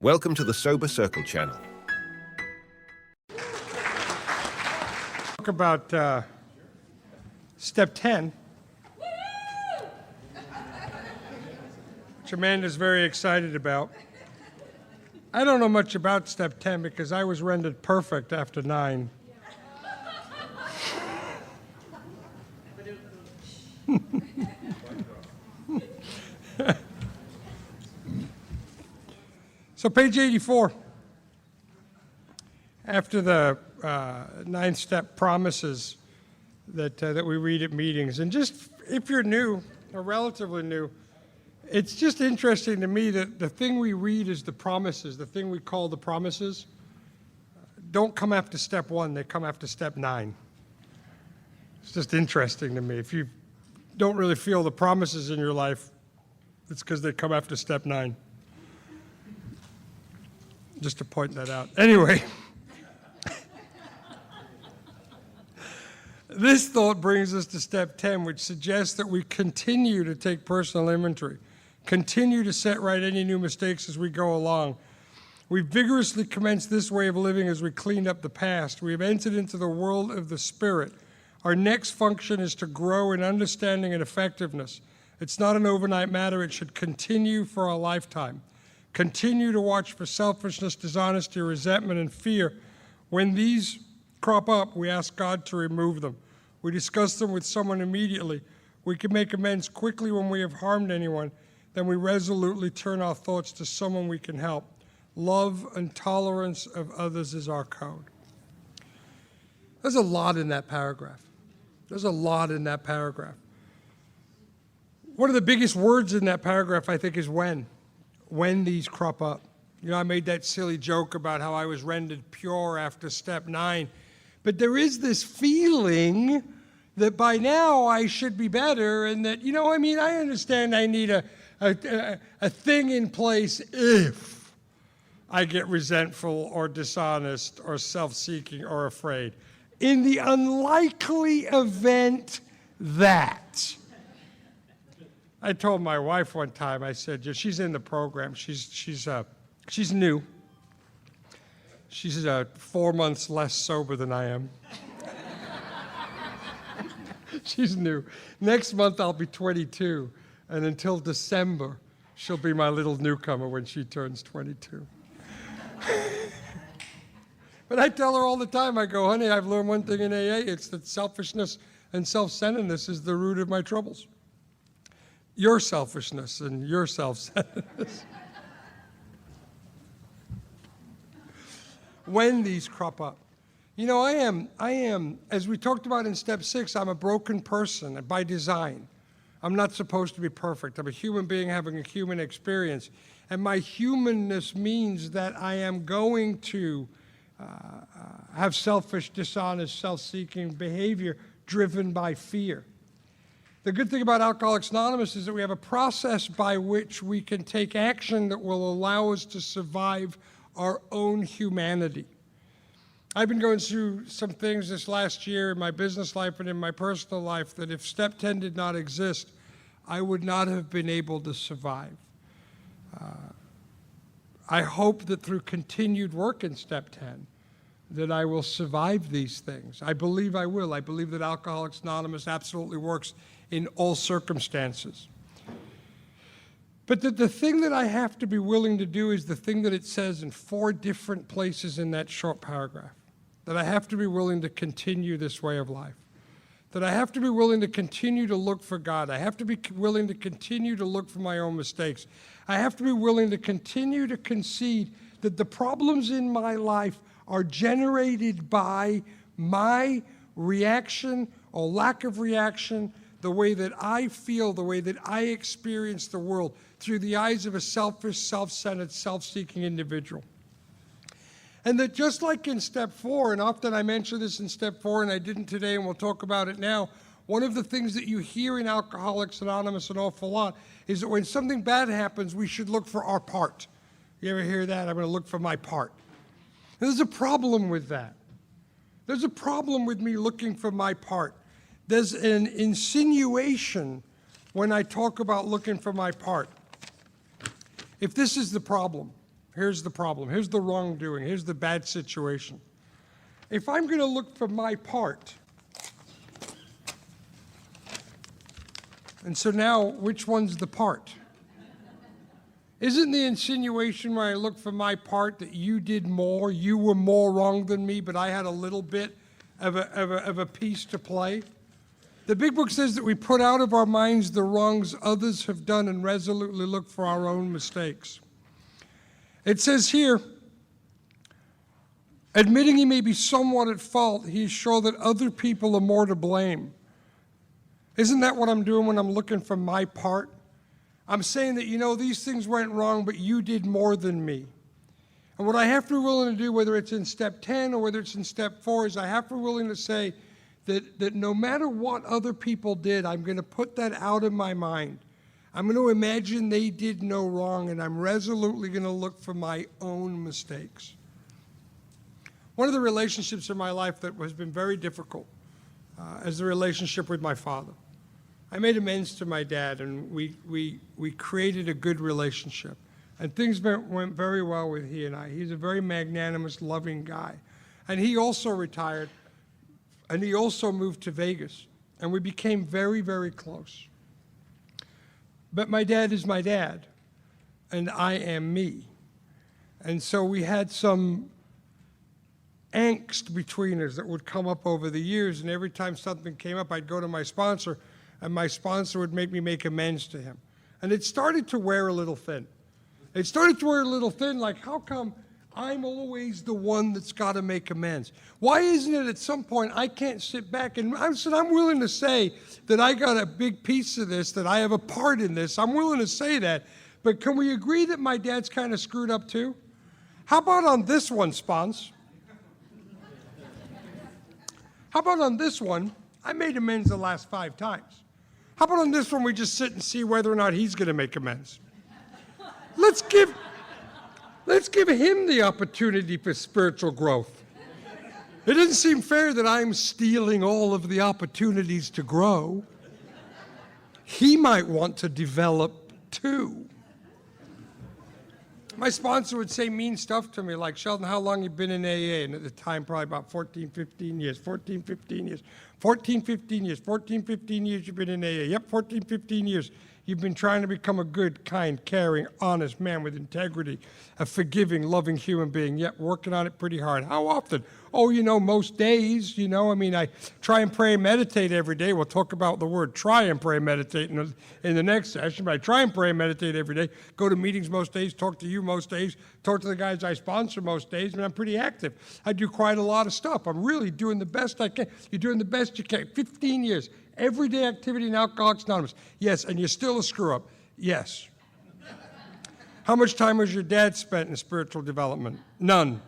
Welcome to the Sober Circle channel. Talk about Step 10, which Amanda's very excited about. I don't know much about Step 10 because I was rendered perfect after 9. So page 84, after the 9-step promises that we read at meetings, and just if you're new or relatively new, it's just interesting to me that the thing we read is the promises, the thing we call the promises, don't come after step 1, they come after step 9. It's just interesting to me. If you don't really feel the promises in your life, it's because they come after step 9. Just to point that out. Anyway, this thought brings us to step 10, which suggests that we continue to take personal inventory, continue to set right any new mistakes as we go along. We vigorously commenced this way of living as we cleaned up the past. We have entered into the world of the Spirit. Our next function is to grow in understanding and effectiveness. It's not an overnight matter. It should continue for a lifetime. Continue to watch for selfishness, dishonesty, resentment, and fear. When these crop up, we ask God to remove them. We discuss them with someone immediately. We can make amends quickly when we have harmed anyone. Then we resolutely turn our thoughts to someone we can help. Love and tolerance of others is our code. There's a lot in that paragraph. There's a lot in that paragraph. One of the biggest words in that paragraph, I think, is when. When these crop up. You know, I made that silly joke about how I was rendered pure after step 9. But there is this feeling that by now I should be better and that, I understand I need a thing in place if I get resentful or dishonest or self-seeking or afraid. In the unlikely event that. I told my wife one time, I said, she's in the program, she's new. She's 4 months less sober than I am. She's new. Next month I'll be 22, and until December, she'll be my little newcomer when she turns 22. But I tell her all the time, I go, honey, I've learned one thing in AA, it's that selfishness and self-centeredness is the root of my troubles. Your selfishness and your self-centeredness. When these crop up. I am, as we talked about in step 6, I'm a broken person by design. I'm not supposed to be perfect. I'm a human being having a human experience. And my humanness means that I am going to have selfish, dishonest, self-seeking behavior driven by fear. The good thing about Alcoholics Anonymous is that we have a process by which we can take action that will allow us to survive our own humanity. I've been going through some things this last year in my business life and in my personal life that if Step 10 did not exist, I would not have been able to survive. I hope that through continued work in Step 10, that I will survive these things. I believe I will. I believe that Alcoholics Anonymous absolutely works in all circumstances. But the thing that I have to be willing to do is the thing that it says in 4 different places in that short paragraph, that I have to be willing to continue this way of life, that I have to be willing to continue to look for God. I have to be willing to continue to look for my own mistakes. I have to be willing to continue to concede that the problems in my life are generated by my reaction or lack of reaction, the way that I feel, the way that I experience the world through the eyes of a selfish, self-centered, self-seeking individual. And that just like in step 4, and often I mention this in step 4 and I didn't today and we'll talk about it now, one of the things that you hear in Alcoholics Anonymous an awful lot is that when something bad happens, we should look for our part. You ever hear that? I'm going to look for my part. And there's a problem with that. There's a problem with me looking for my part. There's an insinuation when I talk about looking for my part. If this is the problem, Here's the problem. Here's the wrongdoing. Here's the bad situation. If I'm going to look for my part, and so now, which one's the part? Isn't the insinuation when I look for my part that you did more, you were more wrong than me, but I had a little bit of a piece to play? The Big Book says that we put out of our minds the wrongs others have done and resolutely look for our own mistakes. It says here, admitting he may be somewhat at fault, he is sure that other people are more to blame. Isn't that what I'm doing when I'm looking for my part? I'm saying that, these things went wrong, but you did more than me. And what I have to be willing to do, whether it's in step 10 or whether it's in step 4, is I have to be willing to say that no matter what other people did, I'm going to put that out of my mind. I'm going to imagine they did no wrong, and I'm resolutely going to look for my own mistakes. One of the relationships in my life that has been very difficult is the relationship with my father. I made amends to my dad, and we created a good relationship. And things went very well with he and I. He's a very magnanimous, loving guy. And he also retired, and he also moved to Vegas. And we became very, very close. But my dad is my dad, and I am me. And so we had some angst between us that would come up over the years, and every time something came up, I'd go to my sponsor, and my sponsor would make me make amends to him. And it started to wear a little thin. It started to wear a little thin, like, how come I'm always the one that's got to make amends? Why isn't it at some point I can't sit back and I'm willing to say that I got a big piece of this, that I have a part in this. I'm willing to say that. But can we agree that my dad's kind of screwed up too? How about on this one, Spons? How about on this one, I made amends the last 5 times. How about on this one, we just sit and see whether or not he's going to make amends? Let's give him the opportunity for spiritual growth. It doesn't seem fair that I'm stealing all of the opportunities to grow. He might want to develop too. My sponsor would say mean stuff to me like, Sheldon, how long you been in AA? And at the time, probably about 14, 15 years, 14, 15 years, 14, 15 years, 14, 15 years you've been in AA. Yep, 14, 15 years. You've been trying to become a good, kind, caring, honest man with integrity, a forgiving, loving human being, yet working on it pretty hard. How often? Oh, most days, I try and pray and meditate every day. We'll talk about the word try and pray and meditate in the next session, but I try and pray and meditate every day, go to meetings most days, talk to you most days, talk to the guys I sponsor most days, and I'm pretty active. I do quite a lot of stuff. I'm really doing the best I can. You're doing the best you can. 15 years. Everyday activity in Alcoholics Anonymous. Yes, and you're still a screw-up. Yes. How much time has your dad spent in spiritual development? None.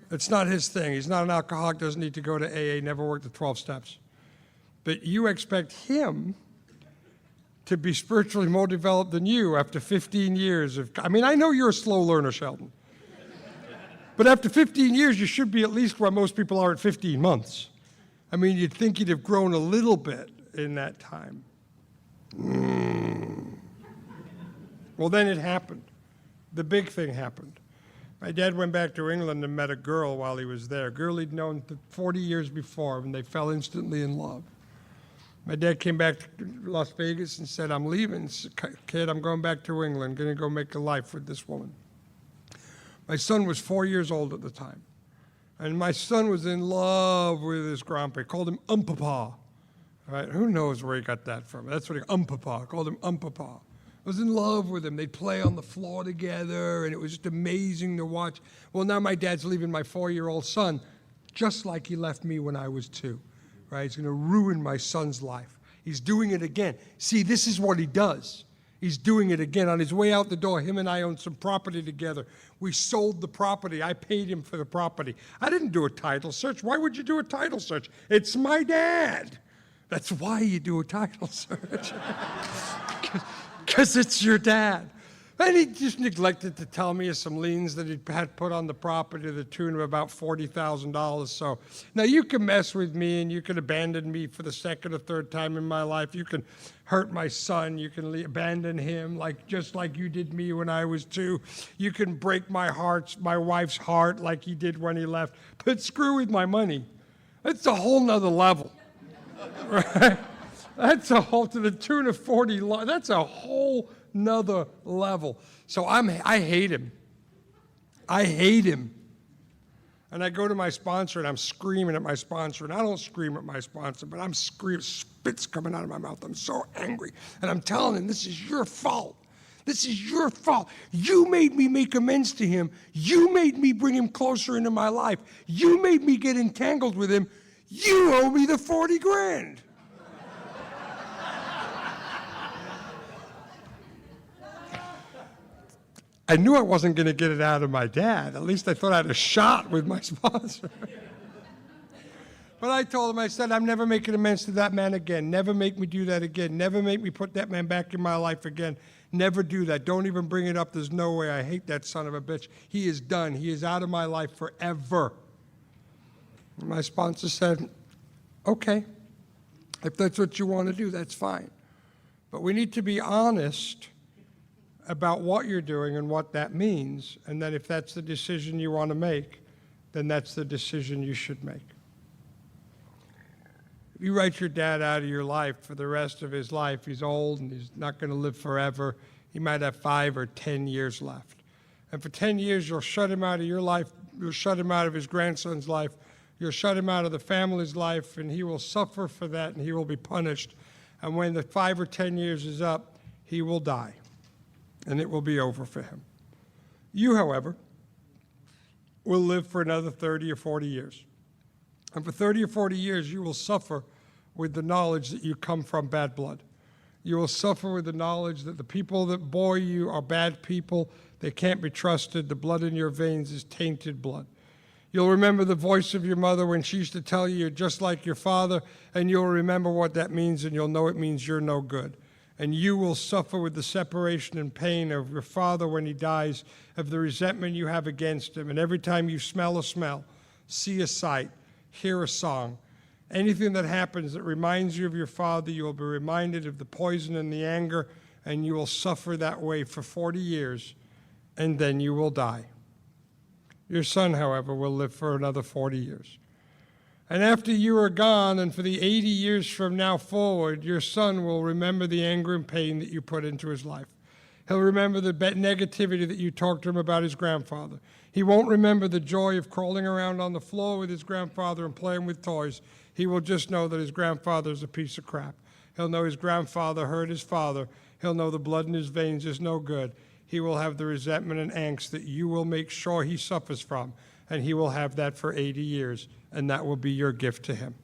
It's not his thing. He's not an alcoholic, doesn't need to go to AA, never worked the 12 steps. But you expect him to be spiritually more developed than you after 15 years of, I know you're a slow learner, Sheldon. But after 15 years, you should be at least where most people are at 15 months. You'd think you'd have grown a little bit in that time. Well, then it happened. The big thing happened. My dad went back to England and met a girl while he was there, a girl he'd known 40 years before, and they fell instantly in love. My dad came back to Las Vegas and said, I'm leaving, kid, I'm going back to England, going to go make a life with this woman. My son was 4 years old at the time. And my son was in love with his grandpa. He called him Umpapa. Right? Who knows where he got that from? That's what he, Umpapa, called him Umpapa. I was in love with him. They'd play on the floor together, and it was just amazing to watch. Well, now my dad's leaving my 4-year-old son, just like he left me when I was 2. Right? He's going to ruin my son's life. He's doing it again. See, this is what he does. He's doing it again. On his way out the door, him and I owned some property together. We sold the property. I paid him for the property. I didn't do a title search. Why would you do a title search? It's my dad. That's why you do a title search. Because it's your dad. And he just neglected to tell me of some liens that he had put on the property to the tune of about $40,000. So now you can mess with me and you can abandon me for the second or third time in my life. You can hurt my son. You can abandon him just like you did me when I was 2. You can break my wife's heart like you did when he left. But screw with my money. That's a whole nother level, right? That's a whole, to the tune of 40, that's a whole nother level. So I hate him. I hate him. And I go to my sponsor and I'm screaming at my sponsor. And I don't scream at my sponsor, but I'm screaming, spit's coming out of my mouth. I'm so angry. And I'm telling him, this is your fault. This is your fault. You made me make amends to him. You made me bring him closer into my life. You made me get entangled with him. You owe me the 40 grand. I knew I wasn't going to get it out of my dad. At least I thought I had a shot with my sponsor. But I told him, I said, I'm never making amends to that man again. Never make me do that again. Never make me put that man back in my life again. Never do that. Don't even bring it up. There's no way. I hate that son of a bitch. He is done. He is out of my life forever. And my sponsor said, okay, if that's what you want to do, that's fine. But we need to be honest about what you're doing and what that means, and then if that's the decision you want to make, then that's the decision you should make. If you write your dad out of your life for the rest of his life, he's old and he's not going to live forever. He might have 5 or 10 years left. And for 10 years, you'll shut him out of your life, you'll shut him out of his grandson's life, you'll shut him out of the family's life, and he will suffer for that and he will be punished. And when the 5 or 10 years is up, he will die. And it will be over for him. You, however, will live for another 30 or 40 years. And for 30 or 40 years, you will suffer with the knowledge that you come from bad blood. You will suffer with the knowledge that the people that bore you are bad people. They can't be trusted. The blood in your veins is tainted blood. You'll remember the voice of your mother when she used to tell you you're just like your father, and you'll remember what that means, and you'll know it means you're no good. And you will suffer with the separation and pain of your father when he dies, of the resentment you have against him. And every time you smell a smell, see a sight, hear a song, anything that happens that reminds you of your father, you will be reminded of the poison and the anger, and you will suffer that way for 40 years, and then you will die. Your son, however, will live for another 40 years. And after you are gone, and for the 80 years from now forward, your son will remember the anger and pain that you put into his life. He'll remember the negativity that you talked to him about his grandfather. He won't remember the joy of crawling around on the floor with his grandfather and playing with toys. He will just know that his grandfather is a piece of crap. He'll know his grandfather hurt his father. He'll know the blood in his veins is no good. He will have the resentment and angst that you will make sure he suffers from, and he will have that for 80 years. And that will be your gift to him.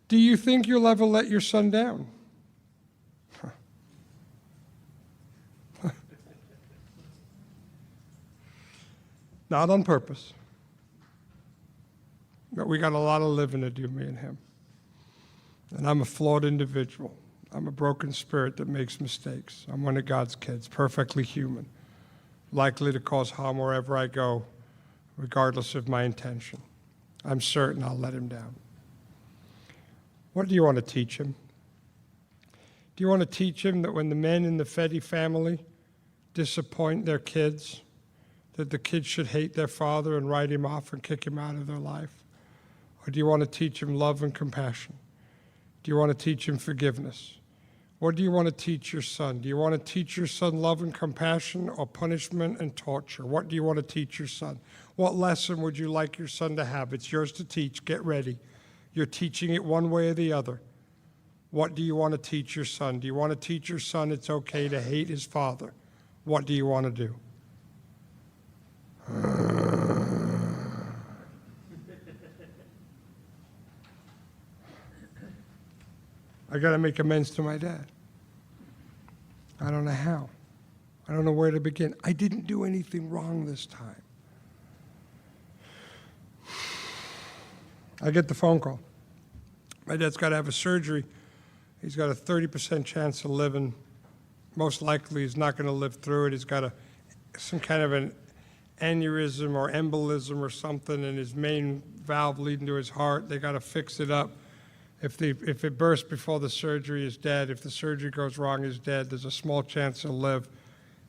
Do you think you'll ever let your son down? Not on purpose. But we got a lot of living to do, me and him. And I'm a flawed individual. I'm a broken spirit that makes mistakes. I'm one of God's kids, perfectly human, likely to cause harm wherever I go, regardless of my intention. I'm certain I'll let him down. What do you want to teach him? Do you want to teach him that when the men in the Fetty family disappoint their kids, that the kids should hate their father and write him off and kick him out of their life? Or do you want to teach him love and compassion? Do you want to teach him forgiveness? What do you want to teach your son? Do you want to teach your son love and compassion or punishment and torture? What do you want to teach your son? What lesson would you like your son to have? It's yours to teach. Get ready. You're teaching it one way or the other. What do you want to teach your son? Do you want to teach your son it's okay to hate his father? What do you want to do? I got to make amends to my dad. I don't know how. I don't know where to begin. I didn't do anything wrong this time. I get the phone call. My dad's got to have a surgery. He's got a 30% chance of living most likely is not going to live through it. He's got some kind of an aneurysm or embolism or something in his main valve leading to his heart. They got to fix it up. If it bursts before the surgery, he's dead. If the surgery goes wrong, he's dead. There's a small chance he'll live.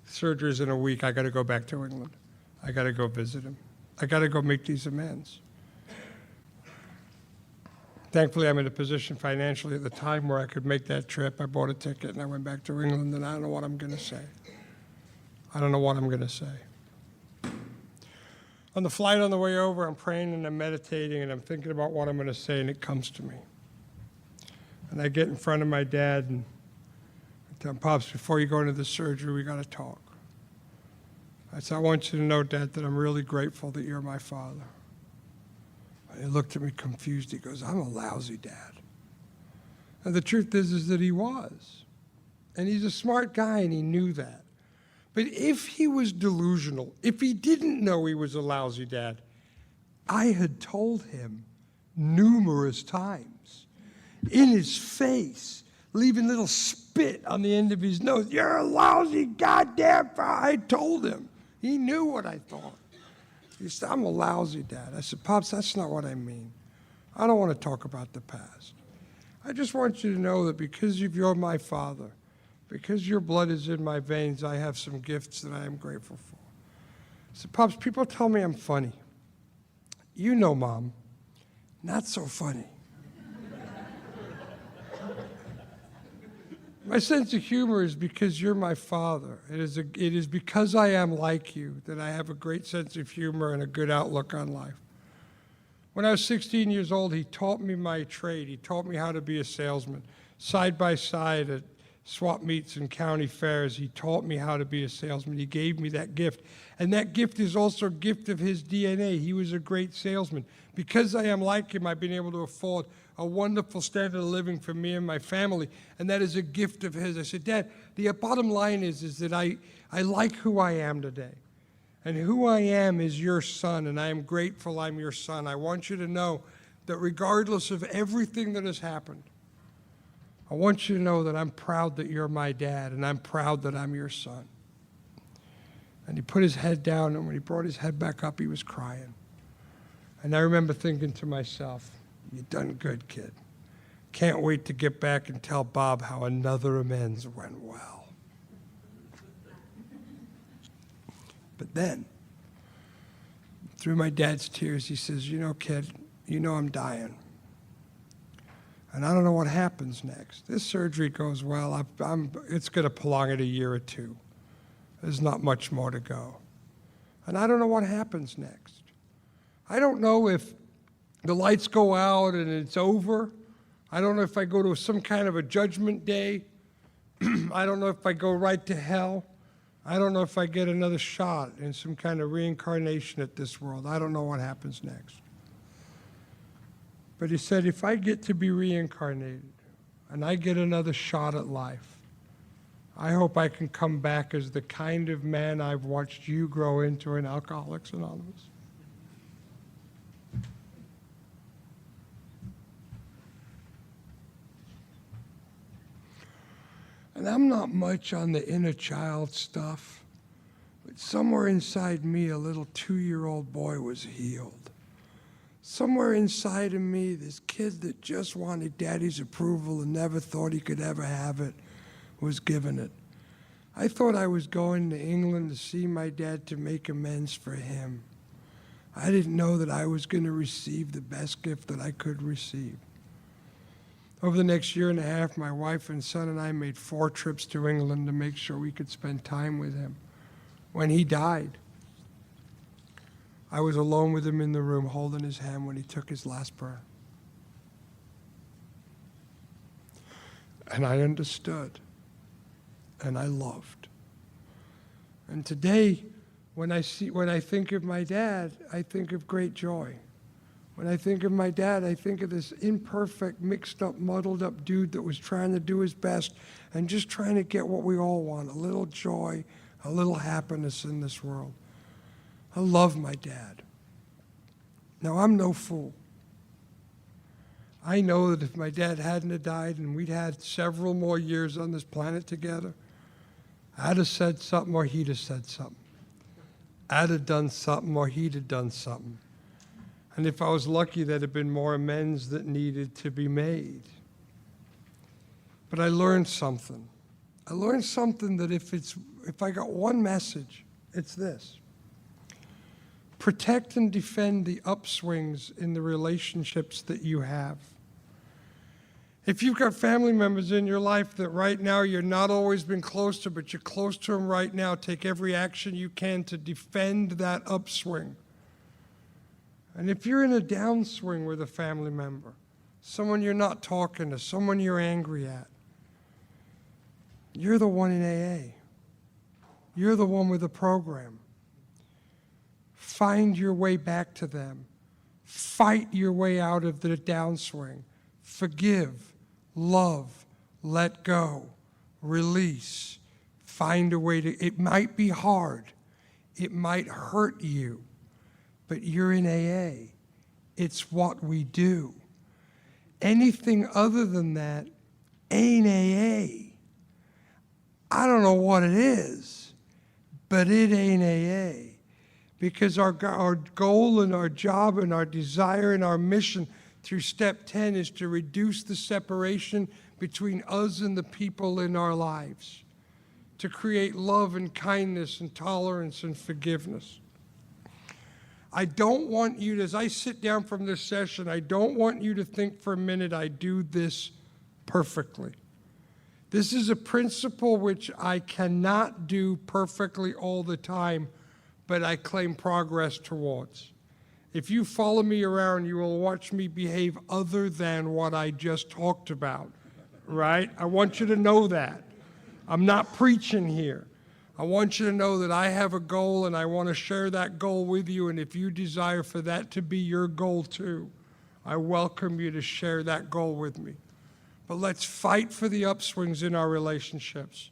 Surgery's in a week. I got to go back to England. I got to go visit him. I got to go make these amends. Thankfully, I'm in a position financially at the time where I could make that trip. I bought a ticket and I went back to England, and I don't know what I'm going to say. I don't know what I'm going to say. On the flight on the way over, I'm praying and I'm meditating and I'm thinking about what I'm going to say, and it comes to me. And I get in front of my dad and I tell him, Pops, before you go into the surgery, we got to talk. I said, I want you to know, Dad, that I'm really grateful that you're my father. And he looked at me confused. He goes, I'm a lousy dad. And the truth is that he was. And he's a smart guy, and he knew that. But if he was delusional, if he didn't know he was a lousy dad, I had told him numerous times in his face, leaving little spit on the end of his nose. You're a lousy goddamn father. I told him. He knew what I thought. He said, I'm a lousy dad. I said, Pops, that's not what I mean. I don't want to talk about the past. I just want you to know that because you're my father, because your blood is in my veins, I have some gifts that I am grateful for. I said, Pops, people tell me I'm funny. You know, Mom, not so funny. My sense of humor is because you're my father. It is because I am like you that I have a great sense of humor and a good outlook on life. When I was 16 years old, he taught me my trade. He taught me how to be a salesman. Side by side at swap meets and county fairs, he taught me how to be a salesman. He gave me that gift. And that gift is also a gift of his DNA. He was a great salesman. Because I am like him, I've been able to afford a wonderful standard of living for me and my family, and that is a gift of his. I said, Dad, the bottom line is that I like who I am today. And who I am is your son, and I am grateful I'm your son. I want you to know that regardless of everything that has happened, I want you to know that I'm proud that you're my dad, and I'm proud that I'm your son. And he put his head down, and when he brought his head back up, he was crying. And I remember thinking to myself, you done good, kid. Can't wait to get back and tell Bob how another amends went well. But then, through my dad's tears, he says, you know, kid, you know I'm dying. And I don't know what happens next. This surgery goes well. It's going to prolong it a year or two. There's not much more to go. And I don't know what happens next. I don't know if the lights go out and it's over. I don't know if I go to some kind of a judgment day. I don't know if I go right to hell. I don't know if I get another shot in some kind of reincarnation at this world. I don't know what happens next. But he said, if I get to be reincarnated and I get another shot at life, I hope I can come back as the kind of man I've watched you grow into in Alcoholics Anonymous. And I'm not much on the inner child stuff, but somewhere inside me, a little 2-year-old boy was healed. Somewhere inside of me, this kid that just wanted daddy's approval and never thought he could ever have it was given it. I thought I was going to England to see my dad to make amends for him. I didn't know that I was going to receive the best gift that I could receive. Over the next year and a half, my wife and son and I made 4 trips to England to make sure we could spend time with him. When he died, I was alone with him in the room, holding his hand when he took his last breath. And I understood, and I loved. And today, when I think of my dad, I think of great joy. When I think of my dad, I think of this imperfect, mixed up, muddled up dude that was trying to do his best and just trying to get what we all want, a little joy, a little happiness in this world. I love my dad. Now, I'm no fool. I know that if my dad hadn't have died and we'd had several more years on this planet together, I'd have said something or he'd have said something. I'd have done something or he'd have done something. And if I was lucky, there'd have been more amends that needed to be made. But I learned something. I learned something that if I got one message, it's this. Protect and defend the upswings in the relationships that you have. If you've got family members in your life that right now you're not always been close to, but you're close to them right now, take every action you can to defend that upswing. And if you're in a downswing with a family member, someone you're not talking to, someone you're angry at, you're the one in AA. You're the one with the program. Find your way back to them. Fight your way out of the downswing. Forgive, love, let go, release. Find a way to, it might be hard. It might hurt you, but you're in AA. It's what we do. Anything other than that ain't AA. I don't know what it is, but it ain't AA. Because our goal and our job and our desire and our mission through Step 10 is to reduce the separation between us and the people in our lives, to create love and kindness and tolerance and forgiveness. I don't want you to, as I sit down from this session, I don't want you to think for a minute I do this perfectly. This is a principle which I cannot do perfectly all the time, but I claim progress towards. If you follow me around, you will watch me behave other than what I just talked about, right? I want you to know that. I'm not preaching here. I want you to know that I have a goal and I want to share that goal with you, and if you desire for that to be your goal too, I welcome you to share that goal with me. But let's fight for the upswings in our relationships.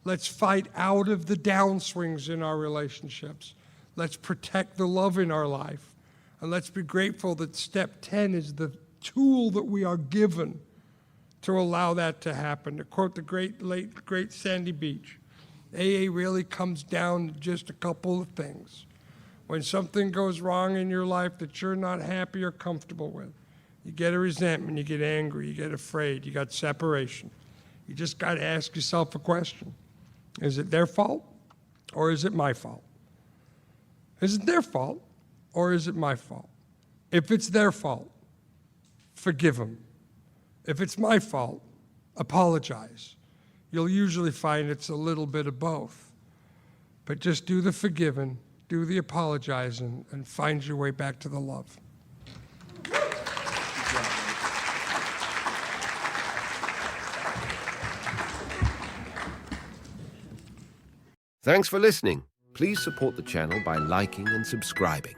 Let's fight out of the downswings in our relationships. Let's protect the love in our life. And let's be grateful that Step 10 is the tool that we are given to allow that to happen. To quote the late great Sandy Beach, AA really comes down to just a couple of things. When something goes wrong in your life that you're not happy or comfortable with, you get a resentment, you get angry, you get afraid, you got separation. You just got to ask yourself a question. Is it their fault or is it my fault? Is it their fault or is it my fault? If it's their fault, forgive them. If it's my fault, apologize. You'll usually find it's a little bit of both. But just do the forgiving, do the apologizing, and find your way back to the love. Thanks for listening. Please support the channel by liking and subscribing.